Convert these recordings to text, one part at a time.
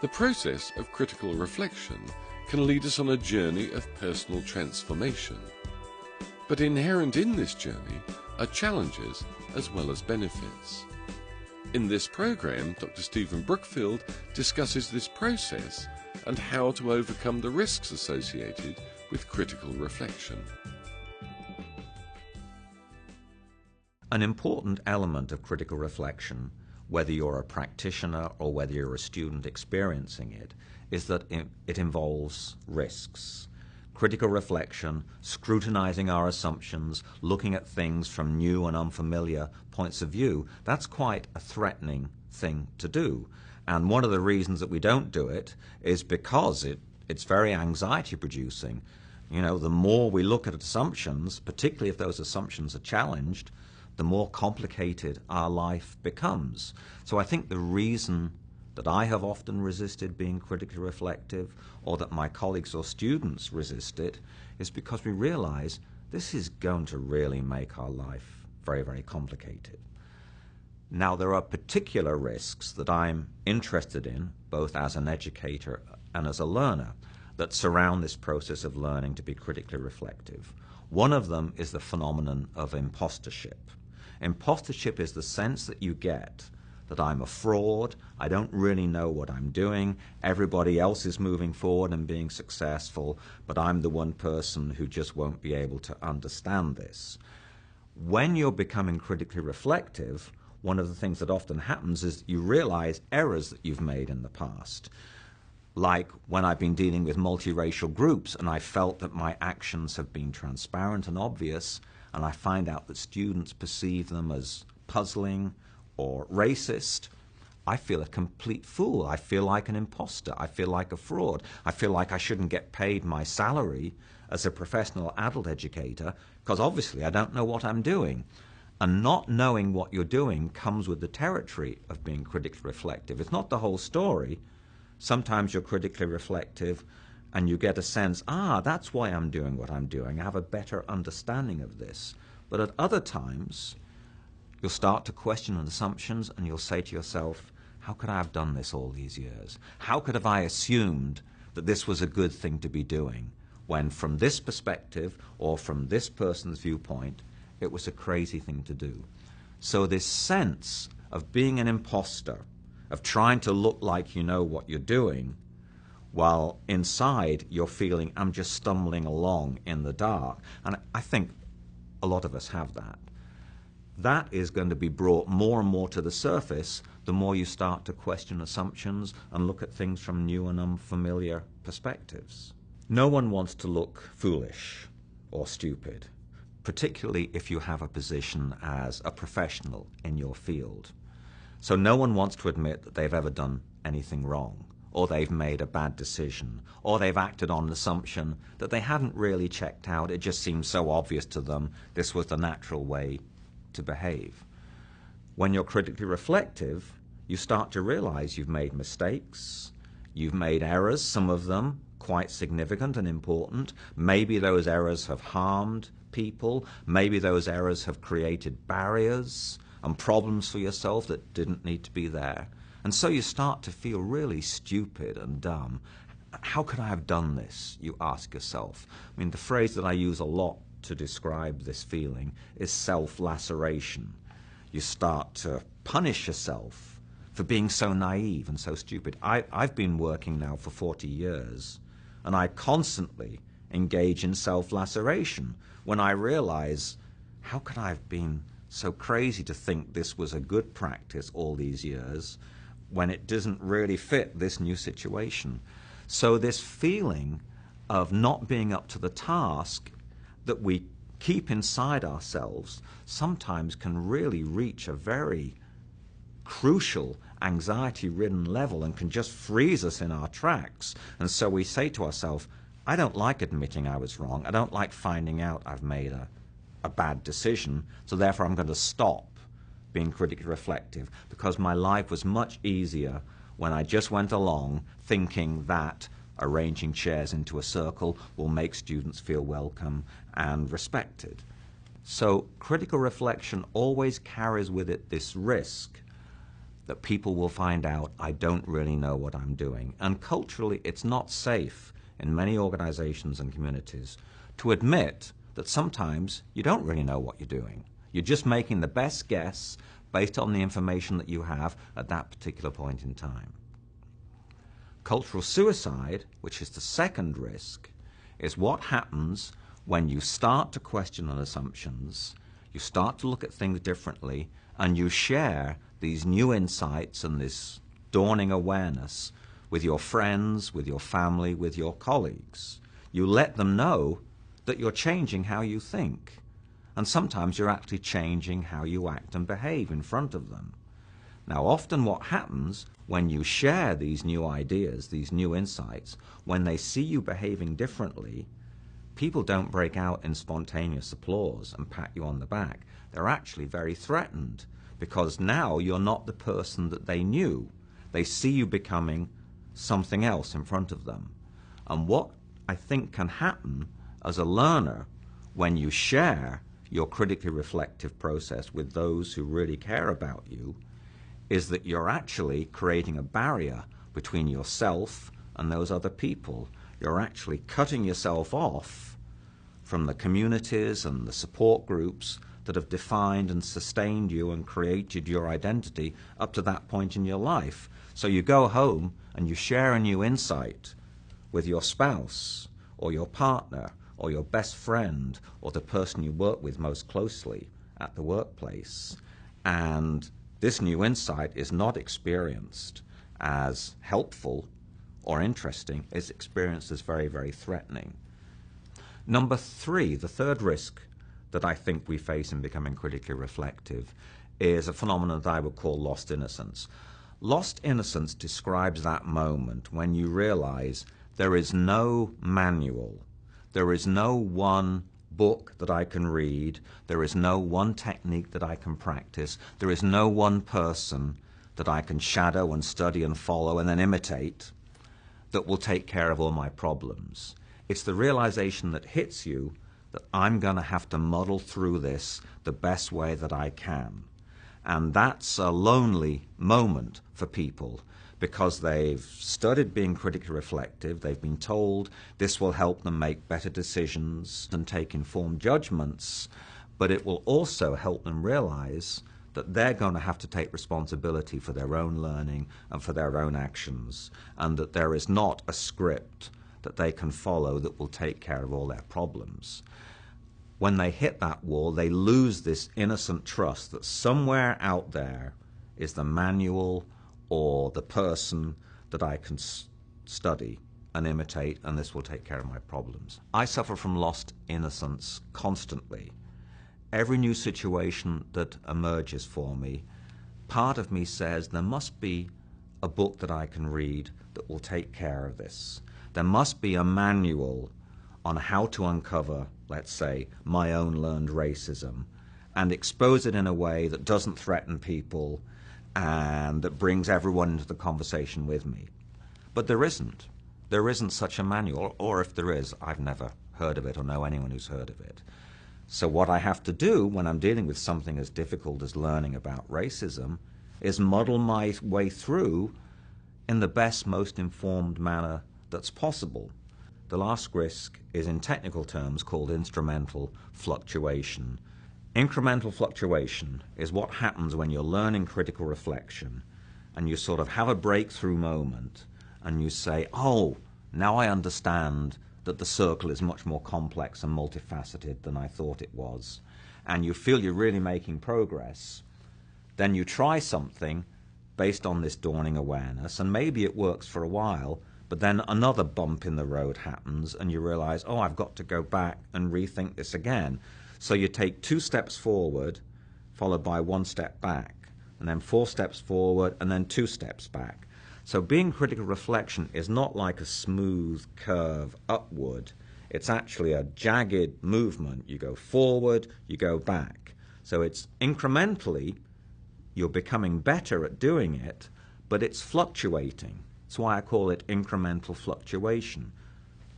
The process of critical reflection can lead us on a journey of personal transformation. But inherent in this journey are challenges as well as benefits. In this program, Dr. Stephen Brookfield discusses this process and how to overcome the risks associated with critical reflection. An important element of critical reflection, whether you're a practitioner or whether you're a student experiencing it, is that it involves risks. Critical reflection, scrutinizing our assumptions, looking at things from new and unfamiliar points of view, that's quite a threatening thing to do. And one of the reasons that we don't do it is because it's very anxiety producing. You know, the more we look at assumptions, particularly if those assumptions are challenged, the more complicated our life becomes. So I think the reason that I have often resisted being critically reflective, or that my colleagues or students resist it, is because we realize this is going to really make our life very, very complicated. Now, there are particular risks that I'm interested in, both as an educator and as a learner, that surround this process of learning to be critically reflective. One of them is the phenomenon of impostership. Impostership is the sense that you get that I'm a fraud, I don't really know what I'm doing, everybody else is moving forward and being successful, but I'm the one person who just won't be able to understand this. When you're becoming critically reflective, one of the things that often happens is you realize errors that you've made in the past. Like when I've been dealing with multiracial groups and I felt that my actions have been transparent and obvious, and I find out that students perceive them as puzzling or racist, I feel a complete fool. I feel like an imposter. I feel like a fraud. I feel like I shouldn't get paid my salary as a professional adult educator because obviously I don't know what I'm doing. And not knowing what you're doing comes with the territory of being critically reflective. It's not the whole story. Sometimes you're critically reflective and you get a sense, that's why I'm doing what I'm doing. I have a better understanding of this. But at other times, you'll start to question assumptions and you'll say to yourself, how could I have done this all these years? How could have I assumed that this was a good thing to be doing when from this perspective or from this person's viewpoint, it was a crazy thing to do? So this sense of being an imposter, of trying to look like you know what you're doing, while inside you're feeling, I'm just stumbling along in the dark. And I think a lot of us have that. That is going to be brought more and more to the surface the more you start to question assumptions and look at things from new and unfamiliar perspectives. No one wants to look foolish or stupid, particularly if you have a position as a professional in your field. So no one wants to admit that they've ever done anything wrong, or they've made a bad decision, or they've acted on an assumption that they hadn't really checked out. It just seemed so obvious to them this was the natural way to behave. When you're critically reflective, you start to realize you've made mistakes, you've made errors, some of them quite significant and important. Maybe those errors have harmed people, maybe those errors have created barriers and problems for yourself that didn't need to be there. And so you start to feel really stupid and dumb. How could I have done this, you ask yourself. I mean, the phrase that I use a lot to describe this feeling is self-laceration. You start to punish yourself for being so naive and so stupid. I've been working now for 40 years, and I constantly engage in self-laceration when I realize, how could I have been so crazy to think this was a good practice all these years when it doesn't really fit this new situation? So this feeling of not being up to the task that we keep inside ourselves sometimes can really reach a very crucial anxiety-ridden level and can just freeze us in our tracks. And so we say to ourselves, I don't like admitting I was wrong. I don't like finding out I've made a bad decision, so therefore I'm going to stop being critically reflective, because my life was much easier when I just went along thinking that arranging chairs into a circle will make students feel welcome and respected. So critical reflection always carries with it this risk that people will find out I don't really know what I'm doing. And culturally, it's not safe in many organizations and communities to admit that sometimes you don't really know what you're doing. You're just making the best guess based on the information that you have at that particular point in time. Cultural suicide, which is the second risk, is what happens when you start to question on assumptions, you start to look at things differently, and you share these new insights and this dawning awareness with your friends, with your family, with your colleagues. You let them know that you're changing how you think. And sometimes you're actually changing how you act and behave in front of them. Now, often what happens when you share these new ideas, these new insights, when they see you behaving differently, people don't break out in spontaneous applause and pat you on the back. They're actually very threatened because now you're not the person that they knew. They see you becoming something else in front of them. And what I think can happen as a learner when you share your critically reflective process with those who really care about you is that you're actually creating a barrier between yourself and those other people. You're actually cutting yourself off from the communities and the support groups that have defined and sustained you and created your identity up to that point in your life. So you go home and you share a new insight with your spouse or your partner or your best friend or the person you work with most closely at the workplace. And this new insight is not experienced as helpful or interesting. It's experienced as very, very threatening. Number three, the third risk that I think we face in becoming critically reflective is a phenomenon that I would call lost innocence. Lost innocence describes that moment when you realize there is no manual, there is no one book that I can read, there is no one technique that I can practice, there is no one person that I can shadow and study and follow and then imitate that will take care of all my problems. It's the realization that hits you that I'm going to have to muddle through this the best way that I can. And that's a lonely moment for people because they've studied being critically reflective, they've been told this will help them make better decisions and take informed judgments, but it will also help them realize that they're going to have to take responsibility for their own learning and for their own actions, and that there is not a script that they can follow that will take care of all their problems. When they hit that wall, they lose this innocent trust that somewhere out there is the manual or the person that I can study and imitate, and this will take care of my problems. I suffer from lost innocence constantly. Every new situation that emerges for me, part of me says there must be a book that I can read that will take care of this. There must be a manual on how to uncover, let's say, my own learned racism and expose it in a way that doesn't threaten people and that brings everyone into the conversation with me. But there isn't. There isn't such a manual, or if there is, I've never heard of it or know anyone who's heard of it. So what I have to do when I'm dealing with something as difficult as learning about racism is muddle my way through in the best, most informed manner that's possible. The last risk is, in technical terms, called incremental fluctuation. Incremental fluctuation is what happens when you're learning critical reflection and you sort of have a breakthrough moment and you say, oh, now I understand that the circle is much more complex and multifaceted than I thought it was, and you feel you're really making progress. Then you try something based on this dawning awareness, and maybe it works for a while, but then another bump in the road happens and you realize, oh, I've got to go back and rethink this again. So you take 2 steps forward, followed by 1 step back, and then 4 steps forward, and then 2 steps back. So being critical reflection is not like a smooth curve upward. It's actually a jagged movement. You go forward, you go back. So it's incrementally, you're becoming better at doing it, but it's fluctuating. That's why I call it incremental fluctuation.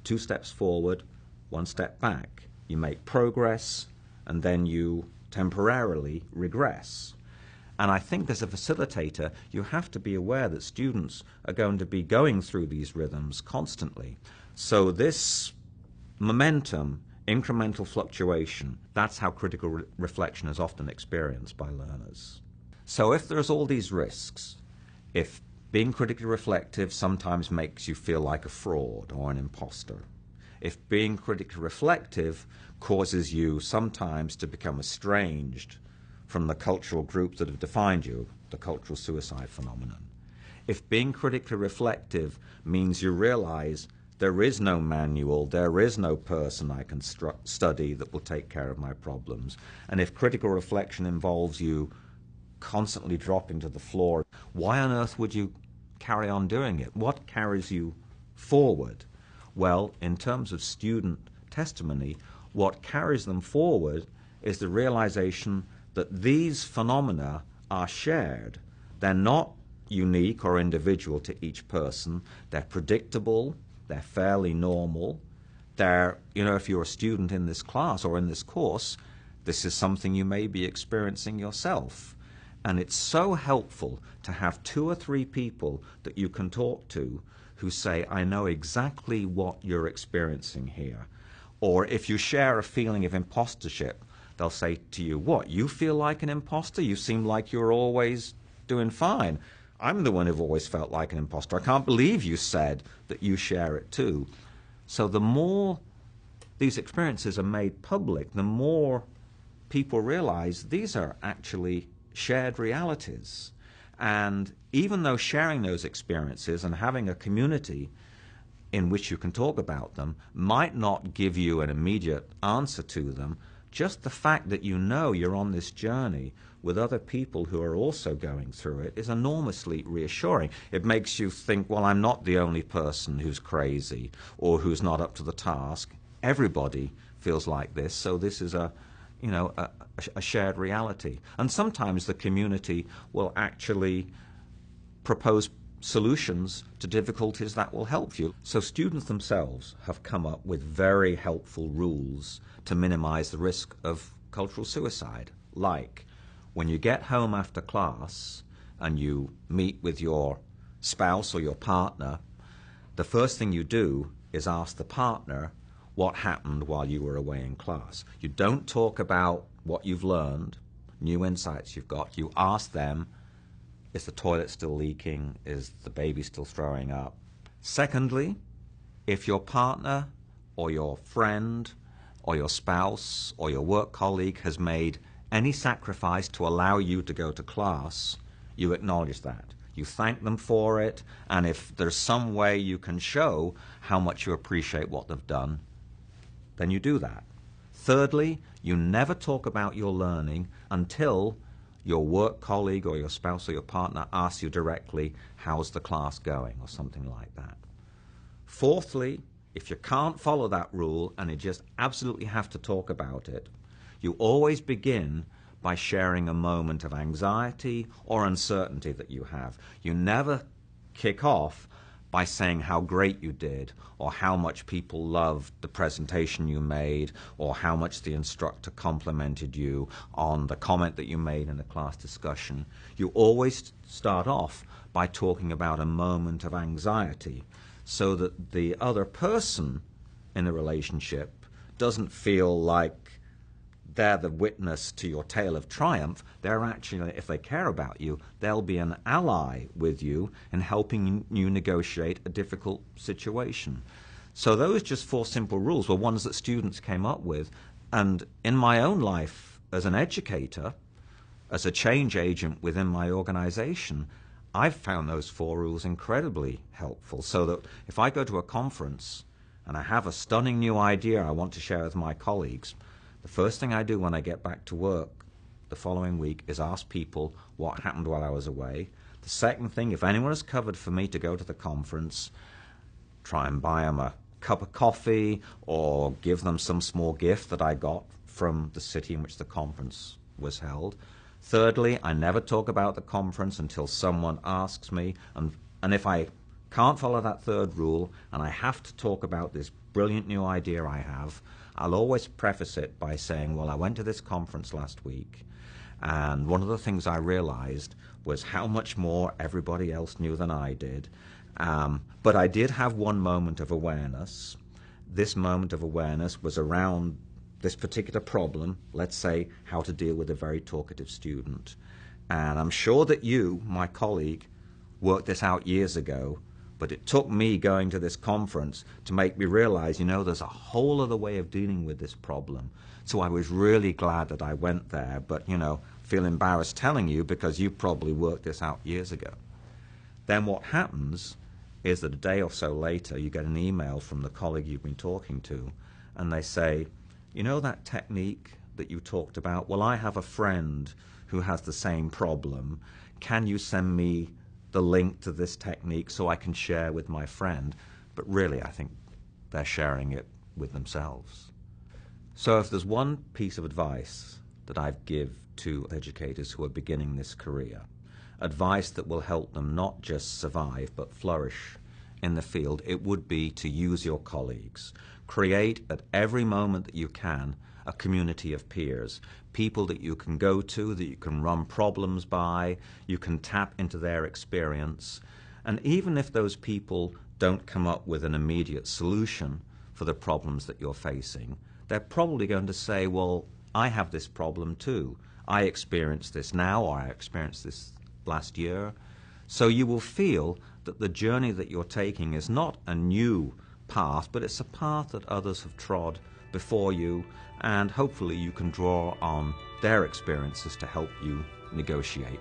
2 steps forward, 1 step back. You make progress, and then you temporarily regress. And I think as a facilitator, you have to be aware that students are going to be going through these rhythms constantly. So this momentum, incremental fluctuation, that's how critical reflection is often experienced by learners. So if there's all these risks, if being critically reflective sometimes makes you feel like a fraud or an imposter, if being critically reflective causes you sometimes to become estranged from the cultural groups that have defined you, the cultural suicide phenomenon, if being critically reflective means you realize there is no manual, there is no person I can study that will take care of my problems, and if critical reflection involves you constantly dropping to the floor, why on earth would you carry on doing it? What carries you forward? Well, in terms of student testimony, what carries them forward is the realization that these phenomena are shared. They're not unique or individual to each person. They're predictable. They're fairly normal. They're, if you're a student in this class or in this course, this is something you may be experiencing yourself. And it's so helpful to have 2 or 3 people that you can talk to who say, I know exactly what you're experiencing here. Or if you share a feeling of impostership, they'll say to you, what, you feel like an imposter? You seem like you're always doing fine. I'm the one who've always felt like an imposter. I can't believe you said that you share it too. So the more these experiences are made public, the more people realize these are actually shared realities. And even though sharing those experiences and having a community in which you can talk about them might not give you an immediate answer to them, just the fact that you're on this journey with other people who are also going through it is enormously reassuring. It makes you think, well, I'm not the only person who's crazy or who's not up to the task. Everybody feels like this, so this is a shared reality. And sometimes the community will actually propose solutions to difficulties that will help you. So students themselves have come up with very helpful rules to minimize the risk of cultural suicide. Like, when you get home after class and you meet with your spouse or your partner, the first thing you do is ask the partner what happened while you were away in class. You don't talk about what you've learned, new insights you've got. You ask them, is the toilet still leaking? Is the baby still throwing up? Secondly, if your partner or your friend or your spouse or your work colleague has made any sacrifice to allow you to go to class, you acknowledge that. You thank them for it, and if there's some way you can show how much you appreciate what they've done, then you do that. Thirdly, you never talk about your learning until your work colleague or your spouse or your partner asks you directly, how's the class going, or something like that. Fourthly, if you can't follow that rule and you just absolutely have to talk about it, you always begin by sharing a moment of anxiety or uncertainty that you have. You never kick off by saying how great you did, or how much people loved the presentation you made, or how much the instructor complimented you on the comment that you made in the class discussion. You always start off by talking about a moment of anxiety so that the other person in the relationship doesn't feel like they're the witness to your tale of triumph. They're actually, if they care about you, they'll be an ally with you in helping you negotiate a difficult situation. So those just 4 simple rules were ones that students came up with. And in my own life as an educator, as a change agent within my organization, I've found those 4 rules incredibly helpful. So that if I go to a conference and I have a stunning new idea I want to share with my colleagues, the first thing I do when I get back to work the following week is ask people what happened while I was away. The second thing, if anyone has covered for me to go to the conference, try and buy them a cup of coffee or give them some small gift that I got from the city in which the conference was held. Thirdly, I never talk about the conference until someone asks me, and if I can't follow that 3rd rule and I have to talk about this brilliant new idea I have, I'll always preface it by saying, well, I went to this conference last week And one of the things I realized was how much more everybody else knew than I did. But I did have one moment of awareness. This moment of awareness was around this particular problem, let's say how to deal with a very talkative student. And I'm sure that you, my colleague, worked this out years ago, but it took me going to this conference to make me realize, there's a whole other way of dealing with this problem. So I was really glad that I went there, but, feel embarrassed telling you because you probably worked this out years ago. Then what happens is that a day or so later you get an email from the colleague you've been talking to, and they say, that technique that you talked about? Well, I have a friend who has the same problem. Can you send me the link to this technique so I can share with my friend? But really, I think they're sharing it with themselves. So if there's one piece of advice that I'd give to educators who are beginning this career, advice that will help them not just survive but flourish in the field, it would be to use your colleagues. Create at every moment that you can a community of peers, people that you can go to, that you can run problems by, you can tap into their experience. And even if those people don't come up with an immediate solution for the problems that you're facing, they're probably going to say, well, I have this problem too. I experience this now, or I experienced this last year. So you will feel that the journey that you're taking is not a new path, but it's a path that others have trod before you, and hopefully you can draw on their experiences to help you negotiate.